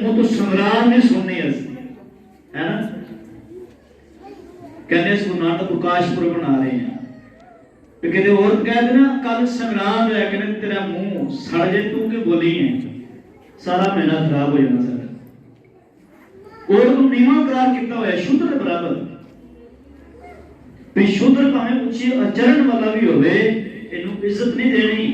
मुंह तो संग्राम नहीं सुननी है ना। कहते इस गुरु नानक प्रकाश पुरब मना रहे हैं तो कहते और कह देना कल संग्राम है, कहते तेरा मुंह सड़ जाए तू के बोली है, सारा महीना खराब हो जाना सारा। और तू नीवा करार किया हुआ शुद्ध के बराबर भी, शुद्ध भावें उच्ची आचरण वाला भी होवे इन्हू इज्जत नहीं देनी।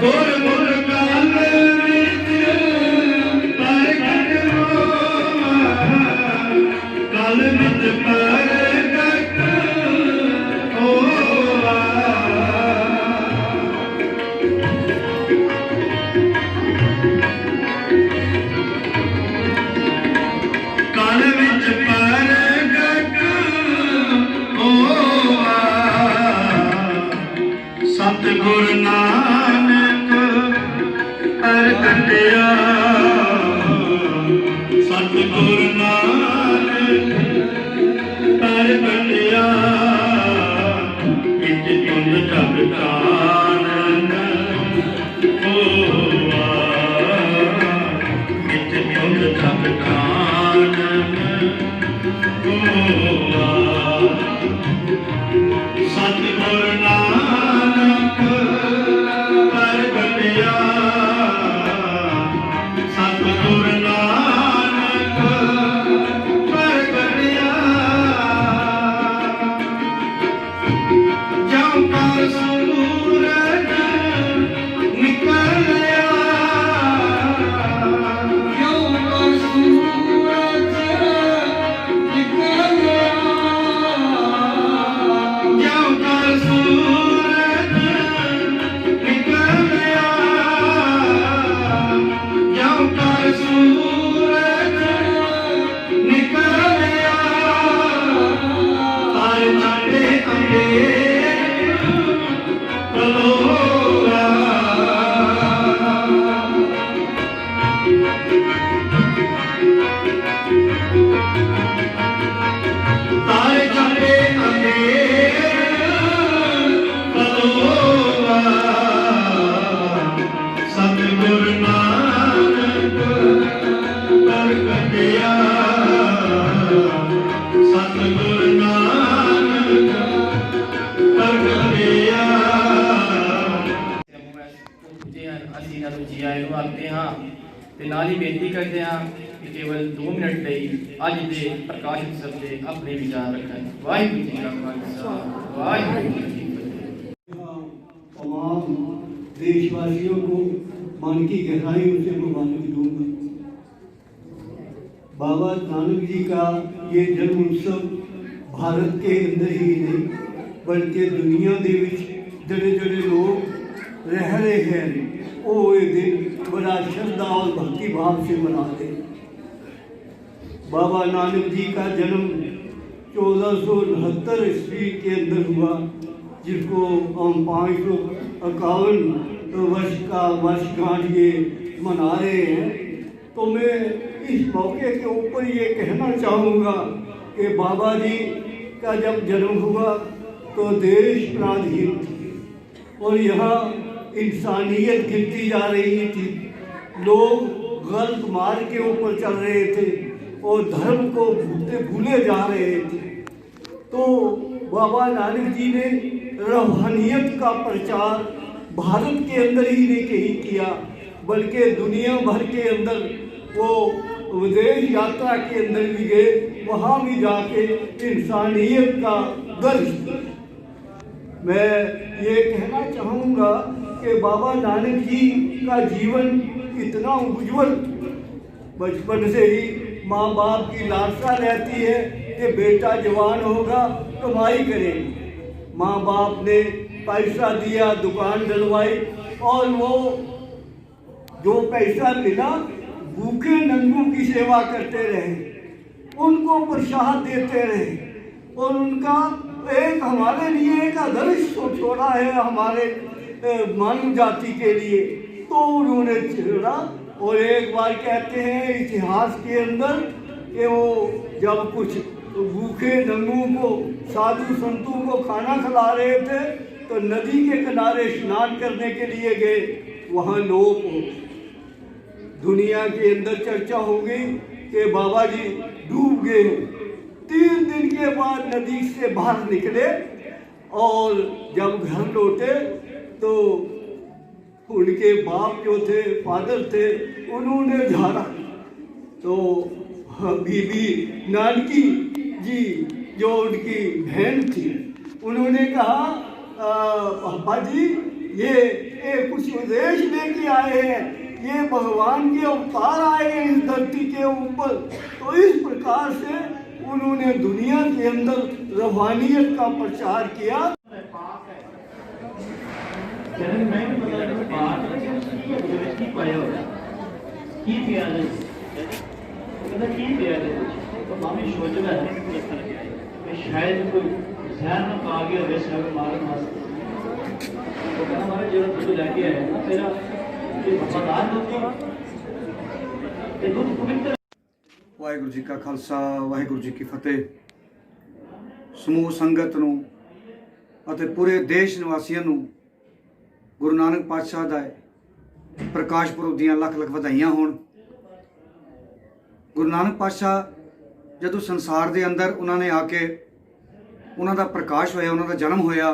गुरमुख काल विच प्रगट होवा, काल विच प्रगट होवा। काल विच प्रगट होवा, सतगुर नानक प्रगटिया, सतगुर नानक प्रगटिया। इच तुंद जग चानन होवा, इच तुंद जग चानन होवा। सतगुर नानक प्रगटिया, सतगुर नानक प्रगटिया। जब कर सूरज निकलिया, जब कर सूरज निकलिया, जब कर सूरज निकलिया, जब कर सूरज निकलिया। तारे छाटे अंधेर पलोरा, तारे छाटे अंधेर पलोरा। सतगुर नानक प्रगटिया, सतगुर नानक प्रगटिया। ਪੁੱਜੇ ਹਨ, ਅਸੀਂ ਇਹਨਾਂ ਨੂੰ ਜੀ ਆਇਆਂ ਨੂੰ ਆਖਦੇ ਹਾਂ ਤੇ ਨਾਲ ਹੀ ਬੇਨਤੀ ਕਰਦੇ ਹਾਂ ਕਿ ਕੇਵਲ 2 ਮਿੰਟ ਲਈ ਅੱਜ ਦੇ ਪ੍ਰਕਾਸ਼ ਉਤਸਵ ਦੇ ਆਪਣੇ ਵਿਚਾਰ ਰੱਖਣ। ਵਾਹਿਗੁਰੂ ਜੀ ਕਾ ਖਾਲਸਾ, ਵਾਹਿਗੁਰੂ ਜੀ ਕੀ ਫਤਿਹ। तमाम देशवासियों को मन की गहराइयों से मुबारक दूंगा। बाबा नानक जी का ये जन्म उत्सव भारत के अंदर ही नहीं बल्कि दुनिया दे विच जड़े जड़े लोग रह रहे हैं वो ये दिन बड़ा श्रद्धा और भक्ति भाव से मनाते हैं। बाबा नानक जी का जन्म 1469 ईस्वी के अंदर हुआ, जिसको हम 551 वर्ष का वर्षगांठ ये मना रहे हैं। तो मैं इस मौके के ऊपर ये कहना चाहूँगा कि बाबा जी का जब जन्म हुआ तो देश पराधीन थी और यहाँ इंसानियत गिरती जा रही थी। लोग गलत मार्ग के ऊपर चल रहे थे और धर्म को भूले जा रहे थे। तो बाबा नानक जी ने रूहानियत का प्रचार भारत के अंदर ही नहीं किया बल्कि दुनिया भर के अंदर वो विदेश यात्रा के अंदर भी गए, वहाँ भी जाके इंसानियत का दर्ज दिया। मैं ये कहना चाहूँगा कि बाबा नानक जी का जीवन इतना उज्जवल, बचपन से ही माँ बाप की लालसा रहती है कि बेटा जवान होगा कमाई करेगा। माँ बाप ने पैसा दिया, दुकान डलवाई और वो जो पैसा मिला भूखे नंगों की सेवा करते रहे, उनको प्रसाद देते रहे और उनका एक हमारे लिए एक आदर्श छोड़ा है हमारे मानव जाति के लिए, तो उन्होंने छोड़ा। और एक बार कहते हैं इतिहास के अंदर कि वो जब कुछ भूखे नंगों को साधु संतों को खाना खिला रहे थे तो नदी के किनारे स्नान करने के लिए गए। वहाँ लोग दुनिया के अंदर चर्चा हो गई कि बाबा जी डूब गए। 3 दिन के बाद नदी से बाहर निकले और जब घर लौटे तो उनके बाप जो थे, फादर थे, उन्होंने झाड़ा तो बीबी नानकी जी जो उनकी बहन थी, उन्होंने कहा पापा जी ये कुछ उद्देश लेके आए हैं, ये भगवान के अवतार आए हैं इस धरती के ऊपर। तो इस प्रकार से उन्होंने दुनिया के अंदर रूहानियत का प्रचार किया। शायद कोई जहर ना पा गया हो सब मारन वास्ते तो कहना हमारा जो दूध लगे है ना तेरा ये वफादार होते ये दूध पवित्र। वाहिगुरू जी का खालसा वाहिगुरू जी की फतेह। समूह संगत ਨੂੰ ਅਤੇ ਪੂਰੇ ਦੇਸ਼ ਨਿਵਾਸੀਆਂ ਨੂੰ ਗੁਰੂ ਨਾਨਕ ਪਾਤਸ਼ਾਹ ਦਾ ਪ੍ਰਕਾਸ਼ ਪੁਰਬ ਦੀਆਂ ਲੱਖ ਲੱਖ ਵਧਾਈਆਂ ਹੋਣ। ਗੁਰੂ ਨਾਨਕ ਪਾਤਸ਼ਾਹ ਜਦੋਂ ਸੰਸਾਰ ਦੇ ਅੰਦਰ ਉਹਨਾਂ ਨੇ ਆ ਕੇ ਉਹਨਾਂ ਦਾ ਪ੍ਰਕਾਸ਼ ਹੋਇਆ, ਉਹਨਾਂ ਦਾ ਜਨਮ ਹੋਇਆ,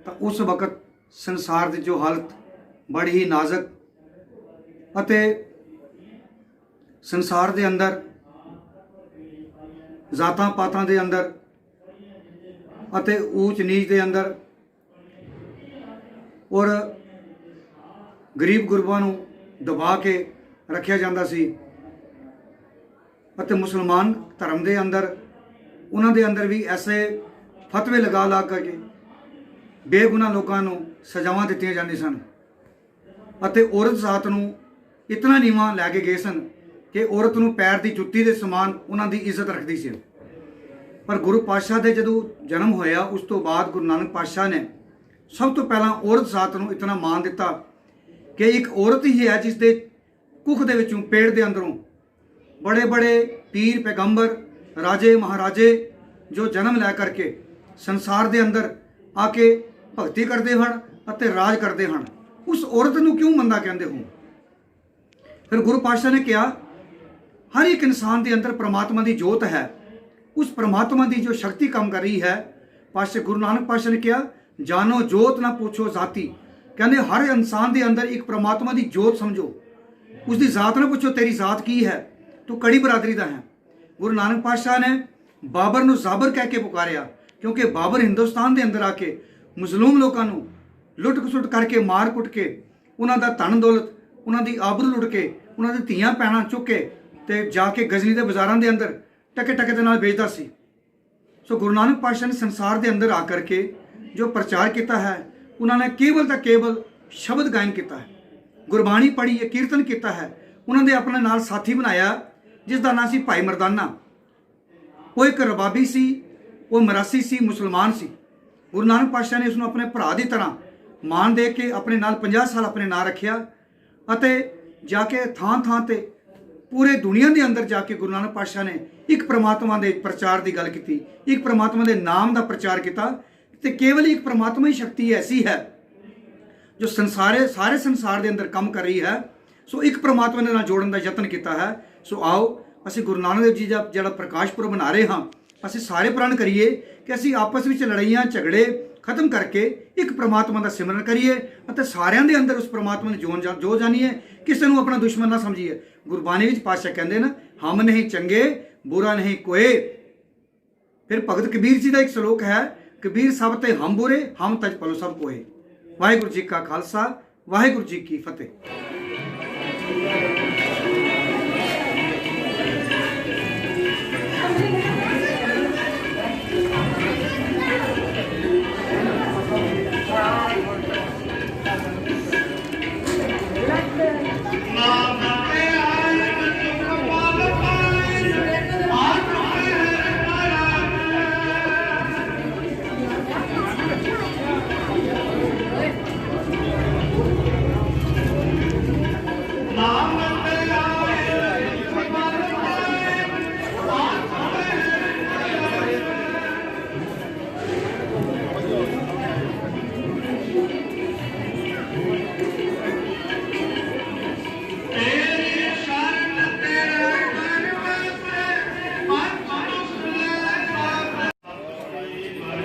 ਤਾਂ ਉਸ ਵਕਤ ਸੰਸਾਰ ਦੀ ਜੋ ਹਾਲਤ ਬੜੀ ਹੀ ਨਾਜ਼ੁਕ ਅਤੇ ਸੰਸਾਰ ਦੇ ਅੰਦਰ ਜ਼ਾਤਾਂ ਪਾਤਾਂ ਦੇ ਅੰਦਰ ਅਤੇ ਊਚ ਨੀਚ ਦੇ ਅੰਦਰ ਔਰ ਗਰੀਬ ਗੁਰਬਾਂ ਨੂੰ ਦਬਾ ਕੇ ਰੱਖਿਆ ਜਾਂਦਾ ਸੀ ਅਤੇ ਮੁਸਲਮਾਨ ਧਰਮ ਦੇ ਅੰਦਰ ਉਹਨਾਂ ਦੇ ਅੰਦਰ ਵੀ ਐਸੇ ਫਤਵੇ ਲਾ ਕੇ ਬੇਗੁਨਾਹ ਲੋਕਾਂ ਨੂੰ ਸਜ਼ਾਵਾਂ ਦਿੱਤੀਆਂ ਜਾਂਦੀਆਂ ਸਨ ਅਤੇ ਔਰਤ ਜ਼ਾਤ ਨੂੰ ਇਤਨਾ ਨੀਵਾਂ ਲੈ ਕੇ ਗਏ ਸਨ ਕਿ ਔਰਤ ਨੂੰ ਪੈਰ ਦੀ ਜੁੱਤੀ ਦੇ ਸਮਾਨ ਉਹਨਾਂ ਦੀ ਇੱਜ਼ਤ ਰੱਖਦੀ ਸੀ। ਪਰ ਗੁਰੂ ਪਾਤਸ਼ਾਹ ਦੇ ਜਦੋਂ ਜਨਮ ਹੋਇਆ ਉਸ ਤੋਂ ਬਾਅਦ ਗੁਰੂ ਨਾਨਕ ਪਾਤਸ਼ਾਹ ਨੇ ਸਭ ਤੋਂ ਪਹਿਲਾਂ ਔਰਤ ਜ਼ਾਤ ਨੂੰ ਇਤਨਾ ਮਾਣ ਦਿੱਤਾ ਕਿ ਇੱਕ ਔਰਤ ਹੀ ਹੈ ਜਿਸ ਦੇ ਕੁੱਖ ਦੇ ਵਿੱਚੋਂ ਪੇੜ ਦੇ ਅੰਦਰੋਂ बड़े बड़े पीर पैगंबर राजे महाराजे जो जन्म लै करके संसार के अंदर आके भगती करते हैं और राज करते हैं, उस औरत को क्यों मंदा कहते हो। फिर गुरु पातशाह ने कहा हर एक इंसान के अंदर परमात्मा की जोत है, उस परमात्मा की जो शक्ति काम कर रही है। पातशाह गुरु नानक पातशाह ने कहा जानो जोत ना पूछो जाति, कहते हर इंसान के अंदर एक परमात्मा की जोत समझो, उसकी जात ना पूछो तेरी जात की है, तो कड़ी बरादरी का है। गुरु नानक पातशाह ने बाबर ਨੂੰ ਜ਼ਾਬਰ कह के पुकारिया क्योंकि बाबर हिंदुस्तान के अंदर आके मजलूम लोगों को लुट खसुट करके मार कुट के उन्हों का धन दौलत उन्हों की आबरू लुट के उन्हों दी धीआं भैणां चुक के ते जाके गजनी के बाज़ारों के अंदर टके टके के नाल बेचता सी। सो गुरु नानक पातशाह ने संसार के अंदर आकर के जो प्रचार किया है, उन्होंने केवल तो केवल शब्द गायन किया है, गुरबाणी पढ़ी है, कीर्तन किया है। उन्होंने अपने नाल साथी बनाया जिसका नाम सी भाई मरदाना। वो एक रबाबी सी, वो मरासी सी, मुसलमान सी। गुरु नानक पातशाह ने उसको अपने भरा की तरह मान दे के अपने नाल 50 साल अपने नाम रखिया अते जाके थां थां ते पूरे दुनिया के अंदर जाके गुरु नानक पातशाह ने एक परमात्मा के प्रचार की गल की, एक परमात्मा के नाम का प्रचार किया। तो केवल एक परमात्मा ही शक्ति ऐसी है जो सारे संसार के अंदर काम कर रही है। सो एक परमात्मा के नाल जोड़न का यत्न किया है। सो आओ असी गुरु नानक देव जी का जो प्रकाश पुरब मना रहे हाँ, असी सारे प्रण करिए कि असी आपस में लड़ाइयाँ झगड़े खत्म करके एक परमात्मा का सिमरन करिए और सारिਆਂ ਦੇ अंदर उस परमात्मा ने जो जानिए, किसी को अपना दुश्मन ना समझिए। गुरबाणी में पातशाह कहते ना हम नहीं चंगे बुरा नहीं कोई। फिर भगत कबीर जी का एक श्लोक है कबीर सब ते हम बुरे हम तज पलो सब कोए। वाहिगुरू जी का खालसा वाहिगुरू जी की फतेह।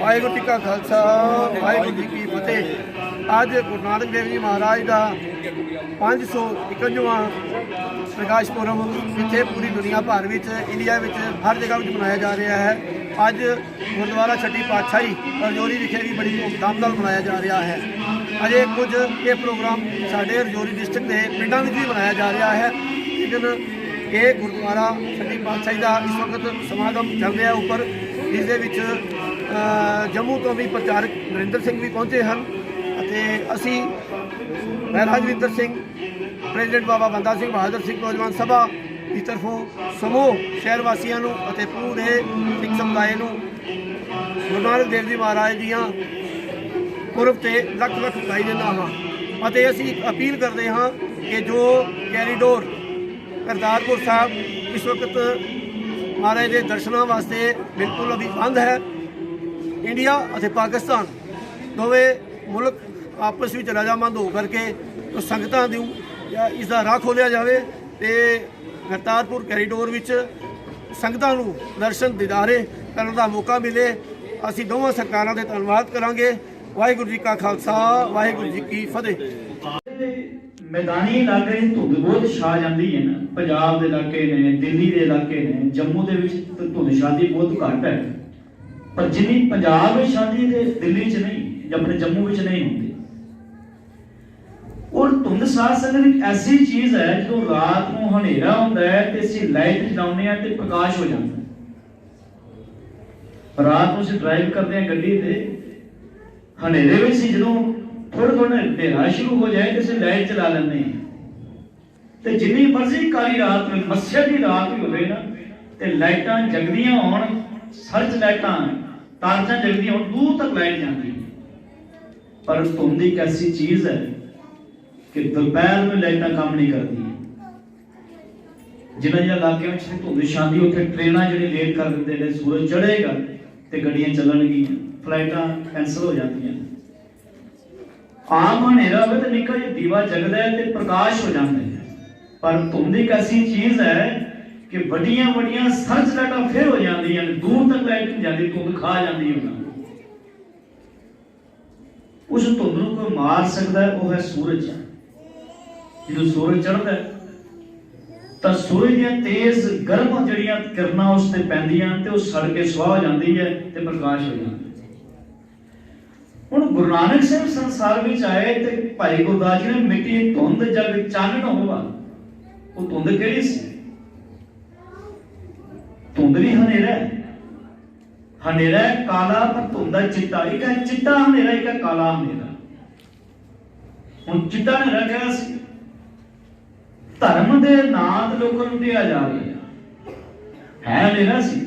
वाहिगुरू जी का खालसा वाहिगुरू जी की फतेह। आज गुरु नानक देव जी महाराज का 551वां ਪ੍ਰਕਾਸ਼ ਪੁਰਬ ਇੱਥੇ ਪੂਰੀ ਦੁਨੀਆ ਭਰ ਵਿੱਚ, ਇੰਡੀਆ ਵਿੱਚ ਹਰ ਜਗ੍ਹਾ ਵਿੱਚ ਮਨਾਇਆ ਜਾ ਰਿਹਾ ਹੈ। ਅੱਜ ਗੁਰਦੁਆਰਾ ਛੱਟੀ ਪਾਤਸ਼ਾਹੀ ਰਜੌਰੀ ਵਿਖੇ ਵੀ ਬੜੀ ਧੂਮਧਾਮ ਨਾਲ ਮਨਾਇਆ ਜਾ ਰਿਹਾ ਹੈ। ਅਜੇ ਕੁਝ ਇਹ ਪ੍ਰੋਗਰਾਮ ਸਾਡੇ ਰਜੌਰੀ ਡਿਸਟ੍ਰਿਕਟ ਦੇ ਪਿੰਡਾਂ ਵਿੱਚ ਵੀ ਮਨਾਇਆ ਜਾ ਰਿਹਾ ਹੈ, ਲੇਕਿਨ ਇਹ ਗੁਰਦੁਆਰਾ ਛੱਟੀ ਪਾਤਸ਼ਾਹੀ ਦਾ ਇਸ ਵਕਤ ਸਮਾਗਮ ਚੱਲ ਰਿਹਾ ਉੱਪਰ। ਇਸ ਦੇ ਵਿੱਚ ਜੰਮੂ ਤੋਂ ਵੀ ਪ੍ਰਚਾਰਕ ਨਰਿੰਦਰ ਸਿੰਘ ਵੀ ਪਹੁੰਚੇ ਹਨ ਅਤੇ ਅਸੀਂ ਮੈਂ ਰਾਜਵਿੰਦਰ ਸਿੰਘ, ਪ੍ਰੈਜ਼ੀਡੈਂਟ ਬਾਬਾ ਬੰਦਾ ਸਿੰਘ ਬਹਾਦਰ ਸਿੰਘ ਨੌਜਵਾਨ ਸਭਾ ਦੀ ਤਰਫੋਂ ਸਮੂਹ ਸ਼ਹਿਰ ਵਾਸੀਆਂ ਨੂੰ ਅਤੇ ਪੂਰੇ ਸਿੱਖ ਸਮੁਦਾਇ ਨੂੰ ਗੁਰੂ ਨਾਨਕ ਦੇਵ ਜੀ ਮਹਾਰਾਜ ਦੀਆਂ ਪੁਰਬ 'ਤੇ ਲੱਖ ਲੱਖ ਵਧਾਈ ਦਿੰਦਾ ਹਾਂ ਅਤੇ ਅਸੀਂ ਅਪੀਲ ਕਰਦੇ ਹਾਂ ਕਿ ਜੋ ਕੈਰੀਡੋਰ ਕਰਤਾਰਪੁਰ ਸਾਹਿਬ ਇਸ ਵਕਤ ਮਹਾਰਾਜ ਦੇ ਦਰਸ਼ਨਾਂ ਵਾਸਤੇ ਬਿਲਕੁਲ ਅਭੀ ਬੰਦ ਹੈ। ਇੰਡੀਆ ਅਤੇ ਪਾਕਿਸਤਾਨ ਦੋਵੇਂ ਮੁਲਕ ਆਪਸ ਵਿੱਚ ਰਜਾਮੰਦ ਹੋ ਕਰਕੇ ਸੰਗਤਾਂ ਨੂੰ ਇਸ ਦਾ ਰਾਹ ਖੋਲ੍ਹਿਆ ਜਾਵੇ ਅਤੇ ਕਰਤਾਰਪੁਰ ਕੈਰੀਡੋਰ ਵਿੱਚ ਸੰਗਤਾਂ ਨੂੰ ਦਰਸ਼ਨ ਦੀਦਾਰੇ ਕਰਨ ਦਾ ਮੌਕਾ ਮਿਲੇ। ਅਸੀਂ ਦੋਵਾਂ ਸਰਕਾਰਾਂ ਦੇ ਧੰਨਵਾਦ ਕਰਾਂਗੇ। ਵਾਹਿਗੁਰੂ ਜੀ ਕਾ ਖਾਲਸਾ, ਵਾਹਿਗੁਰੂ ਜੀ ਕੀ ਫਤਿਹ। ਮੈਦਾਨੀ ਇਲਾਕੇ ਧੁੰਦ ਬਹੁਤ ਛਾ ਜਾਂਦੀ ਹੈ ਨਾ। ਪੰਜਾਬ ਦੇ ਇਲਾਕੇ ਨੇ, ਦਿੱਲੀ ਦੇ ਇਲਾਕੇ ਨੇ, ਜੰਮੂ ਦੇ ਵਿੱਚ ਧੁੰਦ ਛਾਦੀ ਬਹੁਤ ਘੱਟ ਹੈ, ਪਰ ਜਿੰਨੀ ਪੰਜਾਬ ਵਿੱਚ ਛਾਦੀ ਤੇ ਦਿੱਲੀ 'ਚ ਨਹੀਂ ਜਾਂ ਆਪਣੇ ਜੰਮੂ ਵਿੱਚ ਨਹੀਂ ਹੁੰਦੀ। ਔਰ ਧੁੰਦ ਸਾਧ ਸੰਗਤ ਇੱਕ ਐਸੀ ਚੀਜ਼ ਹੈ ਜਦੋਂ ਰਾਤ ਨੂੰ ਹਨੇਰਾ ਹੁੰਦਾ ਹੈ ਤੇ ਅਸੀਂ ਲਾਈਟ ਜਲਾਉਂਦੇ ਹਾਂ ਤੇ ਪ੍ਰਕਾਸ਼ ਹੋ ਜਾਂਦਾ ਹੈ। ਰਾਤ ਨੂੰ ਅਸੀਂ ਡਰਾਈਵ ਕਰਦੇ ਹਾਂ ਗੱਡੀ ਤੇ, ਹਨੇਰੇ ਵਿੱਚ ਜਦੋਂ ਥੋੜਾ ਹਨੇਰਾ ਸ਼ੁਰੂ ਹੋ ਜਾਏ ਤੇ ਅਸੀਂ ਲਾਈਟ ਚਲਾ ਲੈਂਦੇ ਹਾਂ। ਤੇ ਜਿੰਨੀ ਮਰਜ਼ੀ ਕਾਲੀ ਰਾਤ ਨੂੰ, ਮੱਸਿਆ ਦੀ ਰਾਤ ਵੀ ਹੋਵੇ ਨਾ, ਤੇ ਲਾਈਟਾਂ ਜਗਦੀਆਂ ਹੋਣ, ਸਰਚ ਲਾਈਟਾਂ, ਤਾਰਾਂ ਜਗਦੀਆਂ ਹੋਣ, ਦੂਰ ਤੱਕ ਲਾਈਟ ਜਾਂਦੀ ਹੈ। ਪਰ ਧੁੰਦ ਇੱਕ ਐਸੀ ਚੀਜ਼ ਹੈ ਕਿ ਦੁਪਹਿਰ ਨੂੰ ਲਾਈਟਾਂ ਕੰਮ ਨਹੀਂ ਕਰਦੀਆਂ। ਜਿਨ੍ਹਾਂ ਇਲਾਕਿਆਂ ਵਿੱਚ ਧੁੰਦ ਛਾਂਦੀ ਉੱਥੇ ਟ੍ਰੇਨਾਂ ਜਿਹੜੀ ਲੇਟ ਕਰ ਦਿੰਦੇ ਨੇ, ਸੂਰਜ ਚੜ੍ਹੇਗਾ ਤੇ ਗੱਡੀਆਂ ਚੱਲਣਗੀਆਂ, ਫਲਾਈਟਾਂ ਕੈਂਸਲ ਹੋ ਜਾਂਦੀਆਂ। ਆਮ ਹਨੇਰਾ ਹੋਵੇ ਤਾਂ ਨਿੱਕਾ ਜਿਹਾ ਦੀਵਾ ਜਗਦਾ ਹੈ ਤੇ ਪ੍ਰਕਾਸ਼ ਹੋ ਜਾਂਦਾ ਹੈ। ਪਰ ਧੁੰਦ ਇੱਕ ਐਸੀ ਚੀਜ਼ ਹੈ ਕਿ ਵੱਡੀਆਂ ਵੱਡੀਆਂ ਸਰਚ ਲਾਈਟਾਂ ਫਿਰ ਹੋ ਜਾਂਦੀਆਂ ਨੇ, ਦੂਰ ਤੱਕ ਲਾਈਟ ਨਹੀਂ ਜਾਂਦੀ, ਧੁੰਦ ਖਾ ਜਾਂਦੀ ਹੈ ਉਹਨਾਂ ਨੂੰ। ਉਸ ਧੁੰਦ ਨੂੰ ਕੋਈ ਮਾਰ ਸਕਦਾ ਹੈ, ਉਹ ਹੈ ਸੂਰਜ। ਜਦੋਂ ਸੂਰਜ ਚੜ੍ਹਦਾ ਤਾਂ ਸੂਰਜ ਦੀਆਂ ਤੇਜ਼ ਗਰਮ ਜਿਹੜੀਆਂ ਕਿਰਨਾਂ ਉਸ ਤੇ ਪੈਂਦੀਆਂ ਤੇ ਉਹ ਸੜ ਕੇ ਸੁਆਹ ਹੋ ਜਾਂਦੀ ਹੈ ਤੇ ਪ੍ਰਕਾਸ਼ ਹੋ ਜਾਂਦਾ। ਹੁਣ ਗੁਰੂ ਨਾਨਕ ਸਾਹਿਬ ਸੰਸਾਰ ਵਿੱਚ ਆਏ ਤੇ ਭਾਈ ਗੁਰਦਾਸ ਜੀ ਨੇ ਮਿੱਟੀ ਧੁੰਦ ਜਗ ਚਾਨਣ ਹੋਵਾ। ਉਹ ਧੁੰਦ ਕਿਹੜੀ ਸੀ? ਧੁੰਦ ਵੀ ਹਨੇਰਾ ਹੈ। ਹਨੇਰਾ ਹੈ ਕਾਲਾ, ਪਰ ਧੁੰਦ ਹੈ ਚਿੱਟਾ। ਇੱਕ ਹੈ ਚਿੱਟਾ ਹਨੇਰਾ, ਇੱਕ ਹੈ ਕਾਲਾ ਹਨੇਰਾ। ਹੁਣ ਚਿੱਟਾ ਹਨੇਰਾ ਕਿਹਾ ਸੀ ਧਰਮ ਦੇ ਨਾਂ ਤੇ ਲੋਕਾਂ ਨੂੰ ਦਿਆ ਜਾ ਰਿਹਾ ਹੈ। ਹਨੇਰਾ ਸੀ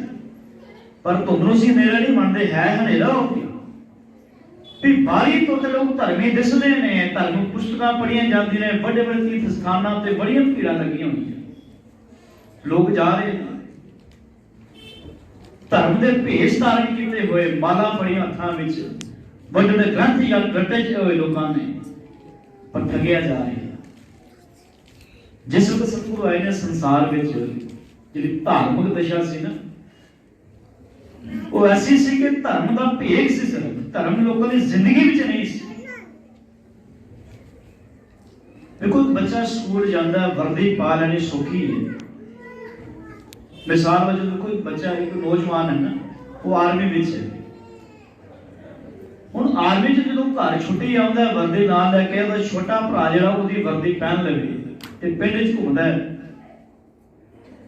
ਪਰ ਧੁੰਦ ਨੂੰ ਸੀ ਹਨੇਰਾ ਨਹੀਂ ਮੰਨਦੇ, ਹੈ ਹਨੇਰਾ ਹੋ ਗਿਆ। ਵੀ ਬਾਹਰੀ ਤੋਂ ਤੇ ਲੋਕ ਧਰਮੀ ਦਿਸਦੇ ਨੇ, ਧਰਮ ਪੁਸਤਕਾਂ ਪੜ੍ਹੀਆਂ ਜਾਂਦੀਆਂ ਨੇ, ਵੱਡੇ ਵੱਡੇ ਤੀਰਥ ਸਥਾਨਾਂ ਤੇ ਬੜੀਆਂ ਭੀੜਾਂ ਲੱਗੀਆਂ ਹੋਈਆਂ, ਲੋਕ ਜਾ ਰਹੇ ਨੇ, ਧਰਮ ਦੇ ਭੇਸ ਧਾਰਨ ਕੀਤੇ ਹੋਏ, ਮਾਲਾ ਫੜੀਆਂ ਹੱਥਾਂ ਵਿੱਚ, ਵੱਡੇ ਵੱਡੇ ਗ੍ਰੰਥ ਜਾਂ ਗੱਟੇ 'ਚ ਹੋਏ ਲੋਕਾਂ ਨੇ, ਪਰ ਠੱਗਿਆ ਜਾ ਰਿਹਾ। ਜਿਸ ਵਕਤ ਸਤਿਗੁਰੂ ਆਏ ਨੇ ਸੰਸਾਰ ਵਿੱਚ, ਜਿਹੜੀ ਧਾਰਮਿਕ ਦਸ਼ਾ ਸੀ ਨਾ, ਉਹ ਐਸੀ ਸੀ ਕਿ ਧਰਮ ਦਾ ਭੇਖ ਸੀ। ਸਿਰਫ ਧਰਮ ਲੋਕਾਂ ਦੀ ਜ਼ਿੰਦਗੀ ਵਿੱਚ ਨਹੀਂ ਸੀ। ਦੇਖੋ ਬੱਚਾ ਸਕੂਲ ਜਾਂਦਾ, ਵਰਦੀ ਪਾ ਲੈਣੀ ਸੌਖੀ ਹੈ। ਮਿਸਾਲ ਵਜੋਂ ਦੇਖੋ ਬੱਚਾ, ਇੱਕ ਨੌਜਵਾਨ ਹੈ ਨਾ, ਉਹ ਆਰਮੀ ਵਿੱਚ ਹੈ। ਹੁਣ ਆਰਮੀ 'ਚ ਜਦੋਂ ਘਰ ਛੁੱਟੀ ਆਉਂਦਾ, ਵਰਦੀ ਨਾਲ ਲੈ ਕੇ, ਉਹਦਾ ਛੋਟਾ ਭਰਾ ਜਿਹੜਾ ਉਹਦੀ ਵਰਦੀ ਪਹਿਨ ਲਵੇ ਤੇ ਪਿੰਡ 'ਚ ਘੁੰਮਦਾ ਹੈ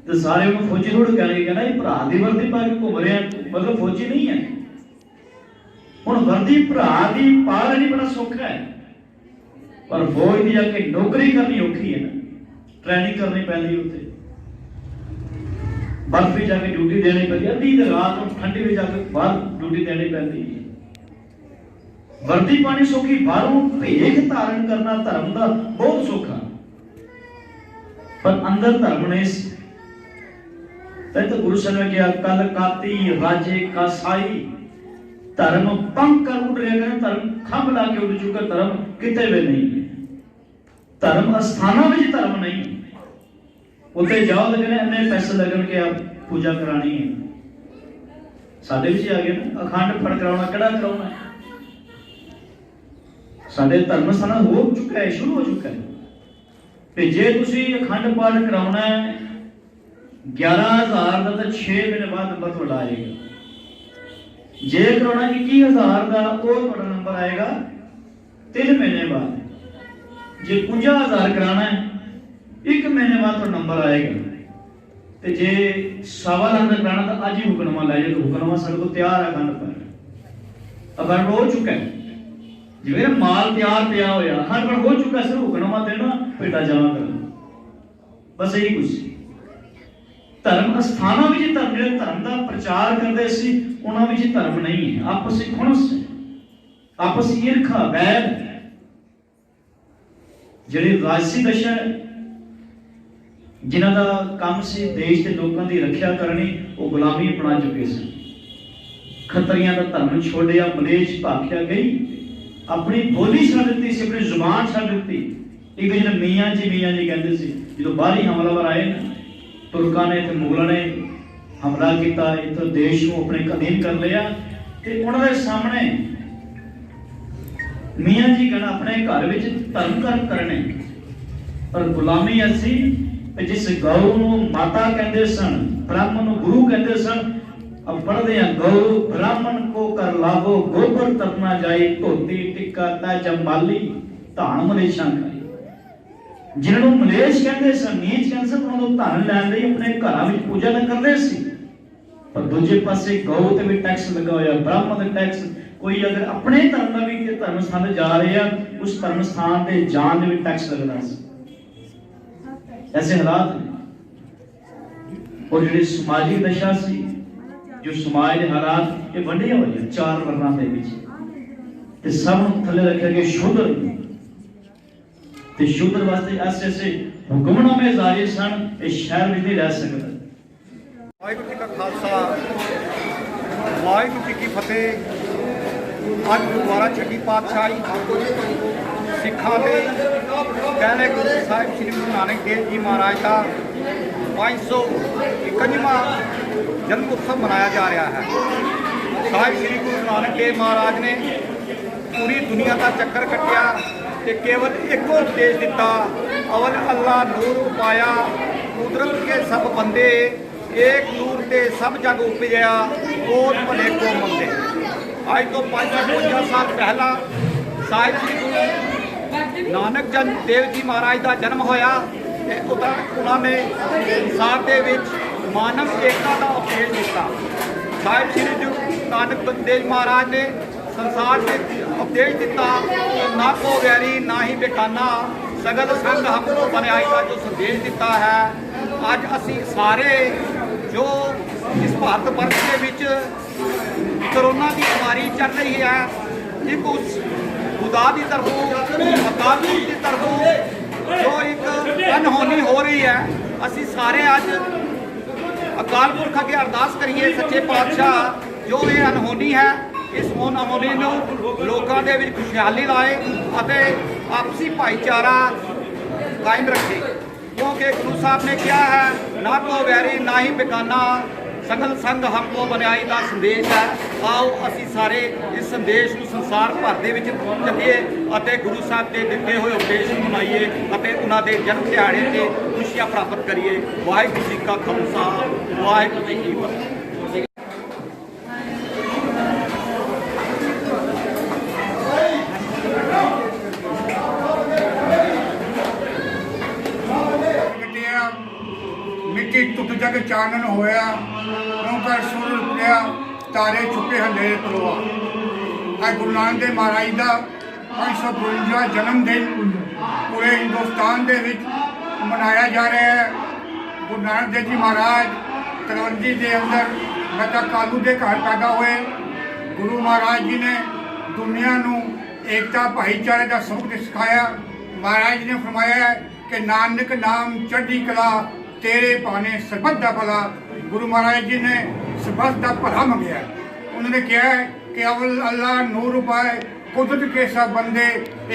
ਤੇ ਸਾਰੇ ਉਹਨੂੰ ਫੌਜੀ ਥੋੜ੍ਹਾ ਕਹਿਣਗੇ, ਕਹਿੰਦਾ ਇਹ ਭਰਾ ਦੀ ਵਰਦੀ ਪਾ ਕੇ ਘੁੰਮ ਰਿਹਾ, ਮਤਲਬ ਫੌਜੀ ਨਹੀਂ ਹੈ। ਹੁਣ ਵਰਦੀ ਭਰਾ ਦੀ ਪਾ ਲੈਣੀ ਬੜਾ ਸੌਖਾ ਹੈ, ਪਰ ਫੌਜ ਦੀ ਜਾ ਕੇ ਨੌਕਰੀ ਕਰਨੀ ਔਖੀ ਹੈ ਨਾ। ਟ੍ਰੇਨਿੰਗ ਕਰਨੀ ਪੈਂਦੀ, ਉੱਥੇ ਬਰਫ਼ ਵਿੱਚ ਜਾ ਕੇ ਡਿਊਟੀ ਦੇਣੀ ਪੈਂਦੀ, ਅੱਧੀ ਰਾਤ ਨੂੰ ਠੰਡੀ ਵਿੱਚ ਜਾ ਕੇ ਬਾਹਰ ਡਿਊਟੀ ਦੇਣੀ ਪੈਂਦੀ ਹੈ। ਵਰਦੀ ਪਾਣੀ ਸੌਖੀ, ਬਾਹਰੋਂ ਭੇਖ ਧਾਰਨ ਕਰਨਾ ਧਰਮ ਦਾ ਬਹੁਤ ਸੌਖਾ, ਪਰ ਅੰਦਰ ਧਰਮ ਨਹੀਂ ਸੀ। ਤਾਂ ਗੁਰੂ ਸਾਹਿਬ ਨੇ ਕਿਹਾ, ਕਲ ਕਾਤੀ ਰਾਜੇ ਕਾ ਸਾਈ, ਧਰਮ ਪੰਖ ਕਰ ਉੱਡ ਰਿਹਾ, ਧਰਮ ਖੰਭ ਲਾ ਕੇ ਉੱਡ ਚੁੱਕਾ, ਧਰਮ ਕਿਤੇ ਵੀ ਨਹੀਂ ਹੈ। ਧਰਮ ਅਸਥਾਨਾਂ ਵਿੱਚ ਧਰਮ ਨਹੀਂ। ਉੱਥੇ ਜਾਓ ਤਾਂ ਕਹਿੰਦੇ ਇੰਨੇ ਪੈਸੇ ਲੱਗਣ ਕੇ ਆ ਪੂਜਾ ਕਰਾਣੀ ਹੈ। ਸਾਡੇ ਵਿੱਚ ਆ ਗਿਆ ਨਾ, ਅਖੰਡ ਫੜ ਕਰਾਉਣਾ, ਕਿਹੜਾ ਕਰਾਉਣਾ ਹੈ? ਸਾਡੇ ਧਰਮ ਸਥਾਨਾਂ ਹੋ ਚੁੱਕਾ ਹੈ, ਸ਼ੁਰੂ ਹੋ ਚੁੱਕਾ ਹੈ। ਤੇ ਜੇ ਤੁਸੀਂ ਅਖੰਡ ਪਾਠ ਕਰਾਉਣਾ ਹੈ 11,000 ਦਾ ਤਾਂ 6 ਮਹੀਨੇ ਬਾਅਦ ਨੰਬਰ ਤੁਹਾਡਾ ਆਏਗਾ। ਜੇ ਕਰਾਉਣਾ 21,000 ਦਾ ਉਹ ਤੁਹਾਡਾ ਨੰਬਰ ਆਏਗਾ 3 ਮਹੀਨੇ ਬਾਅਦ। ਜੇ 50,000 ਕਰਾਉਣਾ ਹੈ 1 ਮਹੀਨੇ ਬਾਅਦ ਤੁਹਾਡਾ ਨੰਬਰ ਆਏਗਾ। ਤੇ ਜੇ 1.25 ਲੱਖ ਦਾ ਕਰਾਉਣਾ ਤਾਂ ਅੱਜ ਹੀ ਹੁਕਮਨਾਮਾ ਲੈ ਜਾਓ। ਹੁਕਮਨਾਮਾ ਸਾਡੇ ਕੋਲ ਤਿਆਰ ਹੈ, ਅਖੰਡ ਹੋ ਚੁੱਕਾ ਹੈ। ਜਿਵੇਂ ਮਾਲ ਤਿਆਰ ਪਿਆ ਹੋਇਆ ਹਰ ਵਾਰ ਹੋ ਚੁੱਕਾ, ਸਿਰਫ ਹੁਕਮਨਾਮਾ ਦੇਣਾ, ਭੇਟਾ ਜਮਾ ਕਰਨਾ, ਬਸ ਇਹੀ ਕੁਝ ਸੀ। ਧਰਮ ਅਸਥਾਨਾਂ ਵਿੱਚ ਧਰਮ, ਜਿਹੜੇ ਧਰਮ ਦਾ ਪ੍ਰਚਾਰ ਕਰਦੇ ਸੀ ਉਹਨਾਂ ਵਿੱਚ ਧਰਮ ਨਹੀਂ ਹੈ। ਆਪਸ ਵਿੱਚ ਖੁਣਸ ਹੈ, ਆਪਸ ਵਿੱਚ ਈਰਖਾ, ਵੈਰ। ਜਿਹੜੀ ਰਾਜਸੀ ਦਸ਼ਾ ਹੈ, ਜਿਨ੍ਹਾਂ ਦਾ ਕੰਮ ਸੀ ਦੇਸ਼ ਦੇ ਲੋਕਾਂ ਦੀ ਰੱਖਿਆ ਕਰਨੀ, ਉਹ ਗੁਲਾਮੀ ਅਪਣਾ ਚੁੱਕੇ ਸਨ। ਖੱਤਰੀਆਂ ਦਾ ਧਰਮ ਛੋੜਿਆ, ਮਲੇਸ਼ ਭਾਖਿਆ ਗਈ, ਆਪਣੀ ਬੋਲੀ ਛੱਡ ਦਿੱਤੀ ਸੀ, ਆਪਣੀ ਜ਼ੁਬਾਨ ਛੱਡ ਦਿੱਤੀ। ਇੱਕ ਜਿਹੜਾ ਮੀਆਂ ਜੀ ਕਹਿੰਦੇ ਸੀ, ਜਦੋਂ ਬਾਹਰੀ ਹਮਲਾਵਰ ਆਏ ਨਾ, ਤੁਰਕਾਂ ਨੇ ਤੇ ਮੁਗਲਾਂ ਨੇ ਹਮਲਾ ਕੀਤਾ, ਇੱਥੋਂ ਦੇਸ਼ ਨੂੰ ਆਪਣੇ ਅਧੀਨ ਕਰ ਲਿਆ, ਤੇ ਉਹਨਾਂ ਦੇ ਸਾਹਮਣੇ ਮੀਆਂ ਜੀ ਕਹਿਣਾ ਆਪਣੇ ਘਰ ਵਿੱਚ ਧਰਮ ਕਰਮ ਕਰਨੇ, ਪਰ ਗੁਲਾਮੀ ਅਸੀਂ ਜਿਸ ਗਊ ਨੂੰ ਮਾਤਾ ਕਹਿੰਦੇ ਸਨ, ਬ੍ਰਾਹਮਣ ਨੂੰ ਗੁਰੂ ਕਹਿੰਦੇ ਸਨ, अब पढ़ते हैं गौ ब्राह्मण को कर लाभो, गोबर तरना जाए, धोती टिक्का ताजा माली, धान मलेशा खाई। जिन्होंने मलेश कहते सन, नीच कहते सन, उन्होंने धान लैन ਲਈ ਆਪਣੇ ਘਰਾਂ ਵਿੱਚ ਪੂਜਾ ਤਾਂ ਕਰਦੇ ਸੀ, ਪਰ ਦੂਜੇ ਪਾਸੇ ਗਊ ਤੇ ਵੀ ਟੈਕਸ ਲੱਗਾ ਹੋਇਆ, ਬ੍ਰਾਹਮਣ ਦੇ ਟੈਕਸ। ਕੋਈ ਅਗਰ ਆਪਣੇ ਧਰਮ ਦਾ ਵੀ ਧਰਮ ਸਥਾਨ ਜਾ ਰਹੇ ਆ, ਉਸ ਧਰਮ ਸਥਾਨ ਤੇ ਜਾਣ ਦੇ ਵੀ ਟੈਕਸ ਲੱਗਦਾ ਸੀ। ਐਸੇ ਹਾਲਾਤ और ਜਿਹੜੀ ਸਮਾਜਿਕ ਦਸ਼ਾ ਸੀ, जो समाज के हालात ये वंडे हुए हैं 4 वर्णों के बीच, ते सब ਨੂੰ ਥੱਲੇ ਰੱਖਿਆ ਕਿ ਸ਼ੂਦਰ, ਤੇ ਸ਼ੂਦਰ ਵਾਸਤੇ ਐਸੇ ਹੁਕਮਨਾਮੇ ਜਾਰੀ ਸਨ, ਇਹ ਸ਼ਹਿਰ ਵਿੱਚ ਨਹੀਂ ਰਹਿ ਸਕਦਾ। ਵਾਹਿਗੁਰੂ ਜੀ ਕਾ ਖਾਲਸਾ, ਵਾਹਿਗੁਰੂ ਜੀ ਕੀ ਫਤਿਹ। ਅੱਜ ਗੁਰਦੁਆਰਾ ਛੱਡੀ ਪਾਤਸ਼ਾਹੀ ਸਿੱਖਾਂ ਦੇ ਪਹਿਲੇ ਗੁਰੂ ਸਾਹਿਬ ਸ੍ਰੀ ਗੁਰੂ ਨਾਨਕ ਦੇਵ ਜੀ ਮਹਾਰਾਜ ਦਾ 551ਵਾਂ ਜਨਮ ਉਤਸਵ ਮਨਾਇਆ ਜਾ ਰਿਹਾ ਹੈ। ਸਾਹਿਬ ਸ੍ਰੀ ਗੁਰੂ ਨਾਨਕ ਦੇਵ ਮਹਾਰਾਜ ਨੇ ਪੂਰੀ ਦੁਨੀਆ ਦਾ ਚੱਕਰ ਕੱਟਿਆ ਤੇ ਕੇਵਲ ਇੱਕੋ ਉਪਦੇਸ਼ ਦਿੱਤਾ, ਅਵਲ ਅੱਲਾ ਨੂਰ ਉਪਾਇਆ, ਕੁਦਰਤ ਕੇ ਸਭ ਬੰਦੇ, ਏਕ ਨੂਰ ਤੇ ਸਭ ਜਗ ਉਪਜਿਆ, ਕੋਟ ਭਲੇ ਕੋ ਮੰਦੇ। ਅੱਜ ਤੋਂ 552 ਸਾਲ ਪਹਿਲਾਂ ਸਾਹਿਬ ਸ੍ਰੀ ਗੁਰੂ ਨਾਨਕ ਦੇਵ ਜੀ ਮਹਾਰਾਜ ਦਾ ਜਨਮ ਹੋਇਆ ਤੇ ਉਹਨਾਂ ਨੇ ਸੰਸਾਰ ਦੇ ਵਿੱਚ ਮਾਨਵ ਏਕਤਾ ਦਾ ਉਪਦੇਸ਼ ਦਿੱਤਾ। ਸਾਹਿਬ ਸ੍ਰੀ ਗੁਰੂ ਨਾਨਕ ਦੇਵ ਮਹਾਰਾਜ ਨੇ ਸੰਸਾਰ ਦੇ ਉਪਦੇਸ਼ ਦਿੱਤਾ, ਨਾ ਕੋ ਵੈਰੀ ਨਾ ਹੀ ਬੇਗਾਨਾ, ਸਗਲ ਸੰਗ ਹਮ ਕੋ ਬਨਿਆਈ ਦਾ ਜੋ ਸੰਦੇਸ਼ ਦਿੱਤਾ ਹੈ। ਅੱਜ ਅਸੀਂ ਸਾਰੇ ਜੋ ਇਸ ਭਾਰਤ ਵਰਸ਼ ਦੇ ਵਿੱਚ ਕਰੋਨਾ ਦੀ ਬਿਮਾਰੀ ਚੱਲ ਰਹੀ ਹੈ, ਇੱਕ ਉਸ ਖੁਦਾ ਦੀ ਤਰਫੋਂ, ਅਕਾਲ ਪੁਰਖ ਦੀ ਤਰਫੋਂ ਜੋ ਇੱਕ ਅਨਹੋਣੀ ਹੋ ਰਹੀ ਹੈ, ਅਸੀਂ ਸਾਰੇ ਅੱਜ ਅਕਾਲ ਪੁਰਖ ਅੱਗੇ ਅਰਦਾਸ ਕਰੀਏ, ਸੱਚੇ ਪਾਤਸ਼ਾਹ ਜੋ ਇਹ ਅਨਹੋਣੀ ਹੈ, ਇਸ ਅਨਹੋਣੀ ਨੂੰ ਲੋਕਾਂ ਦੇ ਵਿੱਚ ਖੁਸ਼ਹਾਲੀ ਲਾਏ ਅਤੇ ਆਪਸੀ ਭਾਈਚਾਰਾ ਕਾਇਮ ਰੱਖੇ, ਕਿਉਂਕਿ ਗੁਰੂ ਸਾਹਿਬ ਨੇ ਕਿਹਾ ਹੈ, ਨਾ ਕੋ ਵੈਰੀ ਨਾ ਹੀ ਬੇਗਾਨਾ, ਸਗਲ ਸੰਗ ਹਮ ਕੋ ਬਨਿਆਈ ਦਾ ਸੰਦੇਸ਼ ਹੈ। ਆਓ ਅਸੀਂ ਸਾਰੇ ਇਸ ਸੰਦੇਸ਼ ਨੂੰ ਸੰਸਾਰ ਭਰ ਦੇ ਵਿੱਚ ਚੱਲੀਏ ਅਤੇ ਗੁਰੂ ਸਾਹਿਬ ਦੇ ਦਿੱਤੇ ਹੋਏ ਉਪਦੇਸ਼ ਨੂੰ ਮਨਾਈਏ ਅਤੇ ਉਹਨਾਂ ਦੇ ਜਨਮ ਦਿਹਾੜੇ ਤੇ ਖੁਸ਼ੀਆਂ ਪ੍ਰਾਪਤ ਕਰੀਏ। ਵਾਹਿਗੁਰੂ ਜੀ ਕਾ ਖਾਲਸਾ, ਵਾਹਿਗੁਰੂ ਜੀ ਕੀ ਫਤਿਹ। मिट्टी टुट जग चानन होया, ओंकार सुर उठिया, तारे छुपे हंधेरे तलवा। आज गुरु नानक देव महाराज का 552वां जन्म दिन पूरे हिंदुस्तान के मनाया जा रहा है। गुरु नानक देव जी महाराज तलवंडी के अंदर माता कालू के घर पैदा हुए। गुरु महाराज जी ने दुनिया को एकता भाईचारे का सबक सिखाया। महाराज जी ने फरमाया कि नानक नाम चढ़ी कला, तेरे पाने सरबत का भला। गुरु महाराज जी ने सरबत का भला मंगया। उन्होंने कहा कि अवल अल्लाह नूर उपाय, कुदरत के सब बंदे,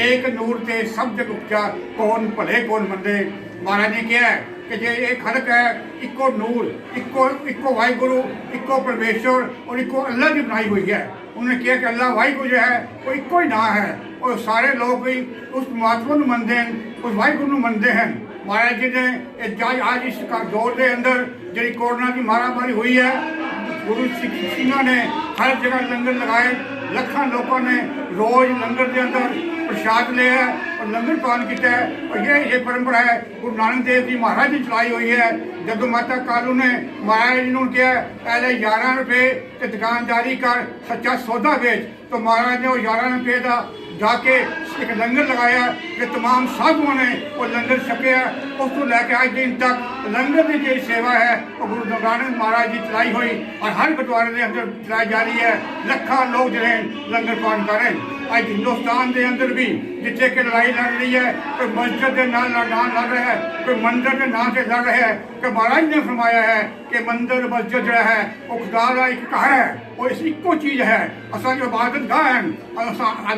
एक नूर ते सब जग उपजा, कौन भले कौन मंदे। महाराज ने कहा कि जे एक खड़क है, इको नूर, इको वाहिगुरु, इको परमेश्वर और इको अल्लाह की बनाई हुई है। उन्होंने कहा कि अल्लाह वाहिगुरु जो है वो इको ही ना है और सारे लोग भी उस परमात्मा को मनते हैं, उस वाहिगुरु को मनते हैं। महाराज जी ने आज इस दौर के अंदर जी कोरोना की मारामारी हुई है, गुरु सिंह ने हर जगह लंगर लगाए, लखों लोगों ने रोज लंगर के अंदर प्रसाद लिया है और लंगर पान किया है। और ये परंपरा है गुरु नानक देव जी महाराज जी चलाई हुई है। जब माता कालू ने महाराज जी ने कहा पहले 11 रुपये तो दुकानदारी कर सच्चा सौदा बेच, तो महाराज ने वो 11 रुपये का जाके एक लंगर लगाया कि तमाम साधुओं ने वो लंगर छकिया। उस तो लैके अज दिन तक लंगर की जी सेवा है वो गुरु नानक महाराज जी चलाई हुई और हर गुरुद्वारे के अंदर चलाई जा रही है। लखा लोग जो लंगर पान कर रहे हैं। आज हिंदुस्तान के अंदर भी जिथे कि लड़ाई लड़ रही है, कोई मस्जिद के नाम लड़ रहा है, कोई मंदिर के नाम से लड़ रहा है, कि महाराज ने फरमाया है कि मंदिर मस्जिद जो है वो खुदा का एक घर है, वो इस इको चीज़ है। असा जो इबादत गाह है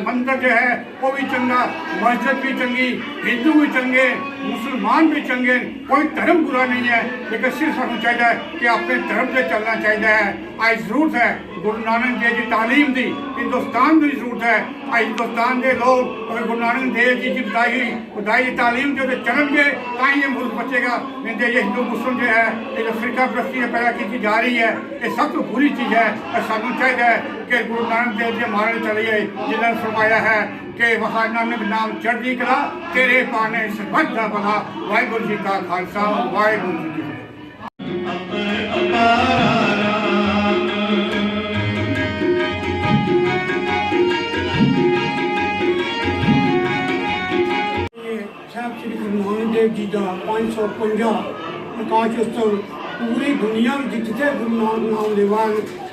मंदिर जो है वो भी चंगा, मस्जिद भी चंगी, हिंदू भी चंगे, मुसलमान भी चंगे, कोई धर्म बुरा नहीं है। लेकिन सिर्फ सानू चाहिए कि अपने धर्म से चलना चाहिए है। आज जरूरत है गुरु नानक देव जी तालीम की हिंदुस्तान की जरूरत है। आज हिंदुस्तान के लोग अगर गुरु नानक देव जी की बताई तालीम जो चलेंगे तो ये मुल्क बचेगा। नहीं तो ये हिंदू मुस्लिम जो है ये जो फिरका प्रस्ती पैदा की जा रही है ये सब तो बुरी चीज़ है। और सानू चाहिए कि गुरु नानक देव जी हमारे चलिए जिन्होंने फरमाया है कि वहाँ नानक नाम चढ़ती कला तेरे पाने सरबत दा भला। वाहिगुरू जी का खालसा वाहिगुरू जी की ਸਾਹਿਬ ਸ੍ਰੀ ਗੁਰੂ ਨਾਨਕ ਦੇਵ ਜੀ ਦਾ 550 ਪ੍ਰਕਾਸ਼ ਉਤਸਵ ਪੂਰੀ ਦੁਨੀਆ ਵਿੱਚ ਜਿੱਥੇ ਗੁਰੂ ਨਾਨਕ ਨਾਮ ਲੈਵਾ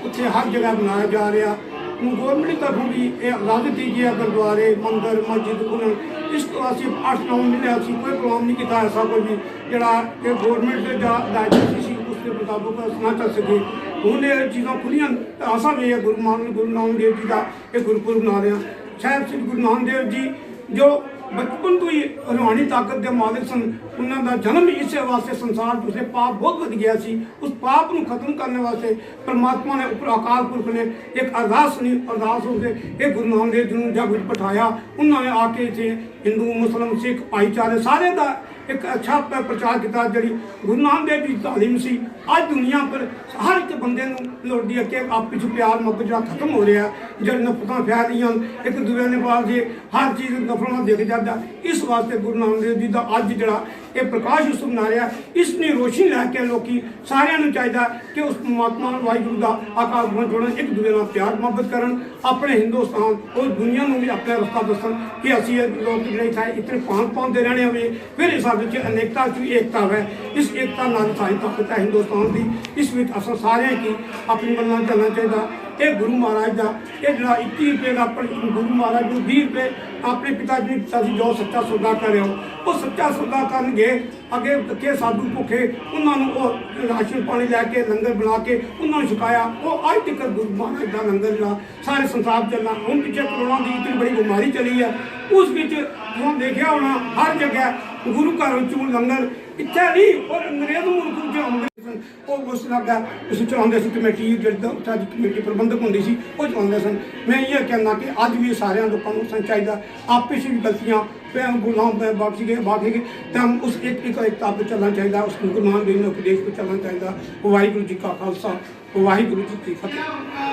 ਉੱਥੇ ਹਰ ਜਗ੍ਹਾ ਮਨਾਇਆ ਜਾ ਰਿਹਾ। ਹੁਣ ਗੌਰਮੈਂਟ ਤਰਫੋਂ ਵੀ ਇਹ ਇਜਾਜ਼ਤ ਦਿੱਤੀ ਹੈ ਗੁਰਦੁਆਰੇ ਮੰਦਰ ਮਸਜਿਦ ਉਹਨਾਂ ਇਸ ਤੋਂ ਅਸੀਂ 8-9 ਮਹੀਨੇ ਅਸੀਂ ਕੋਈ ਪ੍ਰੋਗਰਾਮ ਨਹੀਂ ਕੀਤਾ ਐਸਾ ਕੋਈ ਵੀ ਜਿਹੜਾ ਇਹ ਗੌਰਮੈਂਟ ਦੇ ਦਾਇਰੇ ਸੀ ਉਸ ਦੇ ਮੁਤਾਬਕ ਨਾ ਚੱਲ ਸਕੇ। ਹੁਣ ਇਹ ਚੀਜ਼ਾਂ ਖੁੱਲੀਆਂ ਆਸਾਂ ਵੀ ਹੈ ਗੁਰੂ ਨਾਨਕ ਦੇਵ ਜੀ ਦਾ ਇਹ ਗੁਰਪੁਰਬ ਮਨਾ ਰਹੇ ਹਾਂ। ਸਾਹਿਬ ਸ੍ਰੀ ਗੁਰੂ ਨਾਨਕ ਦੇਵ ਜੀ ਜੋ बचपन तो ही रूहानी ताकत के मालिक सन, उन्होंने जन्म इस वास्ते संसार जिससे पाप बहुत बढ़ गया सी, उस पाप को खत्म करने वास्ते परमात्मा ने उपर अकाल पुरख ने एक अरदास सुनी। अरदास होकर एक गुरु नानक देव जी जग में बिठाया। उन्होंने आके इतने हिंदू मुस्लिम सिख भाईचारे सारे का एक अच्छा प्रचार किया। जी गुरु नानक देव जी तालीम सी अज दुनिया पर हर एक बंदे लौटती है कि आपस प्यार मुहब्बत जो खत्म हो रहा है, जो नफरत फैल रही हैं एक दूसरे ने बाल जी हर चीज़ नफरत देख जाता। इस वास्ते गुरु नानक देव जी का अज जो ये प्रकाश उत्सव मना रहा इसने रोशनी लैके लोग सारिਆਂ चाहिए कि उस परमात्मा वाहिगुरू का आकाश बन जोड़न, एक दूसरे नाल प्यार मुहब्बत करन, अपने हिंदुस्तान और दुनिया में भी अपना रास्ता दसन कि असी लोग जो इतने पाते रहने हुए फिर इस अनेकता एकता है। इस एकता नाल सारी ताकत है हिंदुस्तान की। इस विच असां सारिਆਂ की अपनी गल्लां चलना चाहिए। ये गुरु महाराज का ये जो 21 रुपये का गुरु महाराज को 20 रुपये अपने पिता जी जो सच्चा सौदा कर रहे हो वो सच्चा सौदा कर गए अगे के साधु भुखे उन्होंने राशन पानी लैके लंगर बना के उन्होंने छकाया। वो अज तक गुरु महाराज का लंगर जो सारे संसार चलना। हम पिछले कोरोना की इतनी बड़ी बीमारी चली है उस बीच हम देखा होना हर जगह गुरु घर चू लंगर इतना नहीं और अंग्रेज मुल्क आते उस लगा उस चलाते कमेटी जी कमेटी प्रबंधक होंगी सी वो चलाते सन। मैं ये कहना कि अज भी सारे लोगों को चाहिए आपस भी गलतियाँ गुलाम बाकी गए तो हम उस एकता पर चलना चाहिए, उस गुरु नानक देव उपदेश पर चलना चाहिए। वाहिगुरू जी का खालसा वाहिगुरू जी की फतेह।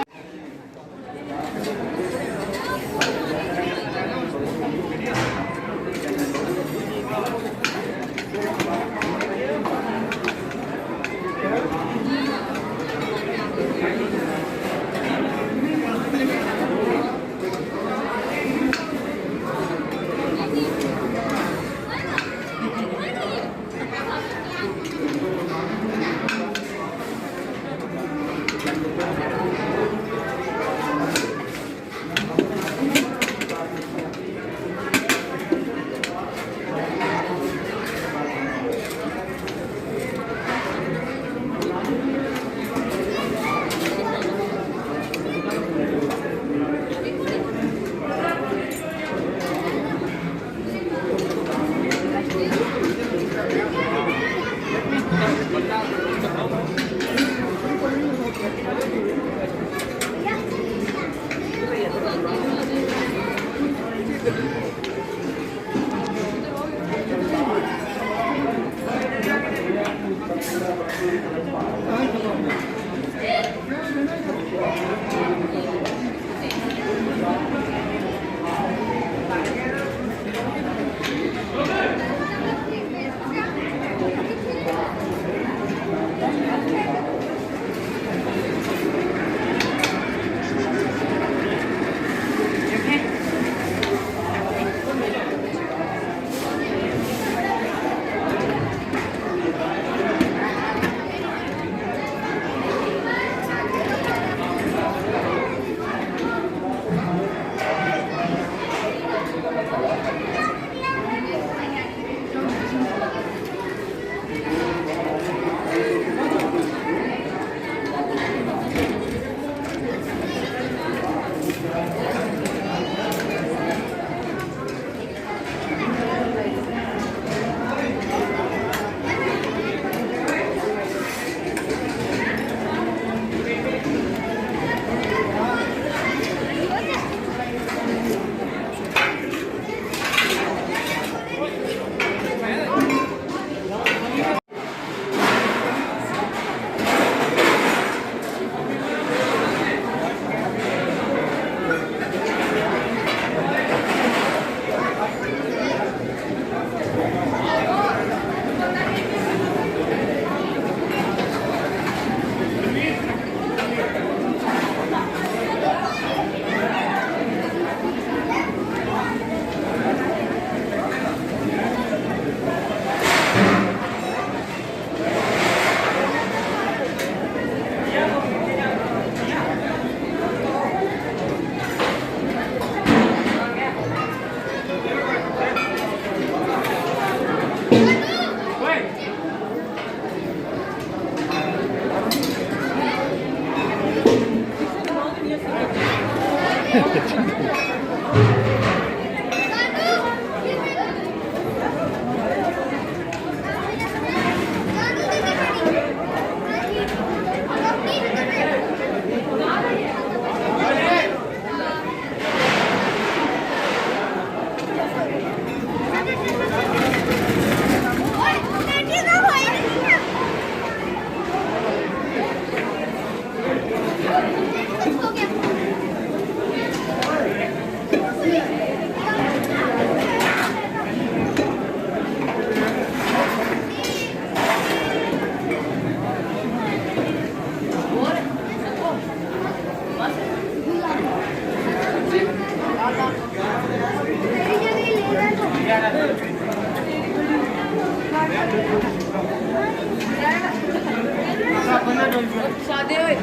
शादी होए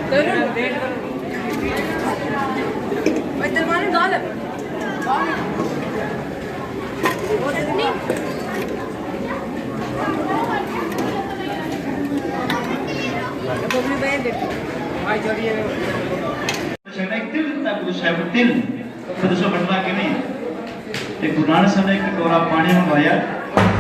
दरबार गाल बबली बहन देखो भाई चलिए ਛੱਡਣਾ ਇੱਕ ਦਿਲ ਦਾ ਗੁਰੂ ਸਾਹਿਬ ਦਿਲ ਫਿਰ ਦੱਸੋ ਬਣਨਾ ਕਿਵੇਂ ਤੇ ਗੁਰੂ ਨਾਨਕ ਸਾਹਿਬ ਨੇ ਇੱਕ ਕੋਰਾ ਪਾਣੀ ਮੰਗਵਾਇਆ